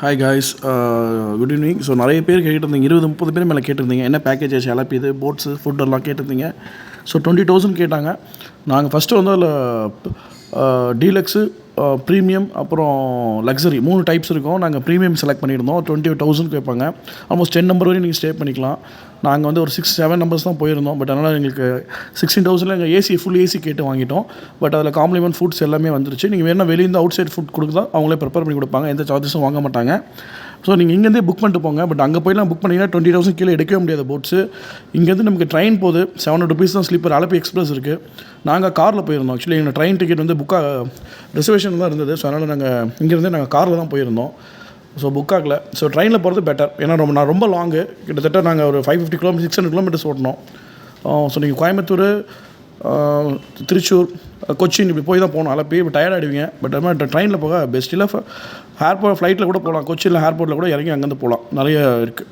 Hi guys, good evening. So நிறைய பேர் கேட்டிருந்தீங்க, 20-30 பேர் மேலே கேட்டிருந்தீங்க என்ன பேக்கேஜ் ஆச்சு, அலப்பிது போட்ஸு ஃபுட்டெல்லாம் கேட்டிருந்தீங்க. ஸோ 20,000 கேட்டாங்க. நாங்கள் ஃபஸ்ட்டு வந்து அதில் டீலக்ஸு, ப்ரீமியம், அப்புறம் லக்ஸரி 3 டைப்ஸ் இருக்கும். நாங்கள் ப்ரீமியம் செலக்ட் பண்ணியிருந்தோம். 20,000 கேட்பாங்க. ஆல்மோஸ்ட் 10 நம்பர் வரையும் நீங்கள் ஸ்டே பண்ணிக்கலாம். நாங்கள் வந்து ஒரு 6-7 நம்பர்ஸ் தான் போயிருந்தோம். பட் அதனால் எங்களுக்கு 16,000 எங்கள் ஏசி ஃபுல் ஏசி கேட்டு வாங்கிட்டோம். பட் அதில் காம்ப்ளிமெண்ட் ஃபுட்ஸ் எல்லாமே வந்துருச்சு. நீங்கள் வேணால் வெளியிருந்து அவுட் சைட் ஃபுட் கொடுக்குதா அவங்களே ப்ரிப்பேர் பண்ணி கொடுப்பாங்க, எந்த சார்ஜஸும் வாங்க மாட்டாங்க. ஸோ நீங்கள் இங்கேருந்தே புக் பண்ணிட்டு போங்க. பட் அங்கே போய்லாம் புக் பண்ணிங்கன்னா 20,000 கீழே எடுக்கவே முடியாது போட்ஸு. இங்கேருந்து நமக்கு ட்ரெயின் போகுது, 700 rupees தான் ஸ்லீப்பர். அலப்பி எக்ஸ்பிரஸ் இருக்குது. நாங்கள் காரில் போயிருந்தோம். ஆக்சுவலி எங்கள் ட்ரெயின் டிக்கெட் வந்து ரிசர்வேஷன் தான் இருந்தது. ஸோ அதனால் நாங்கள் காரில் தான் போயிருந்தோம். ஸோ புக் ஆகலை. ஸோ ட்ரெயினில் போகிறது பெட்டர். ஏன்னா நான் ரொம்ப லாங்கு, கிட்டத்தட்ட நாங்கள் ஒரு 550 கிலோமீட்டர் 600 கிலோமீட்டர்ஸ் ஓட்டணும். ஸோ நீங்கள் கோயம்புத்தூர், திருச்சூர், கொச்சின் இப்படி போய் தான் போகணும். அலப்பி இப்போ டயர்ட் ஆகிடுவீங்க. பட் அது மாதிரி ட்ரெயினில் போக பெஸ்ட். இல்லை ஏர்போர்ட் ஃப்ளைட்டில் கூட போகலாம். கொச்சினில் ஏர்போர்ட்டில் கூட இறங்கி அங்கேருந்து போகலாம். நிறைய இருக்குது.